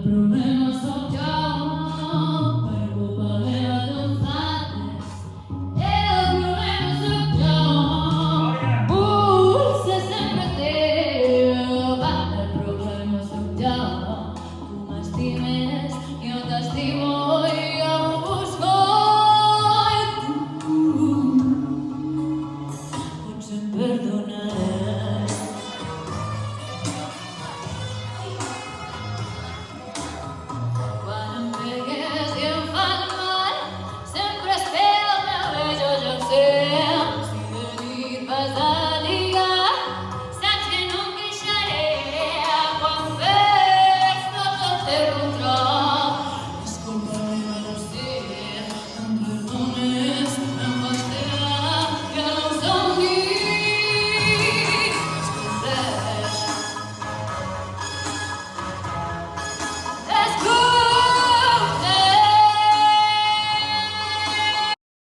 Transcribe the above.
problema sóc jo, per culpa meva tu em falles. El problema sóc jo, vull ser sempre teva. El problema sóc jo, tu m'estimes, jo t'estimo i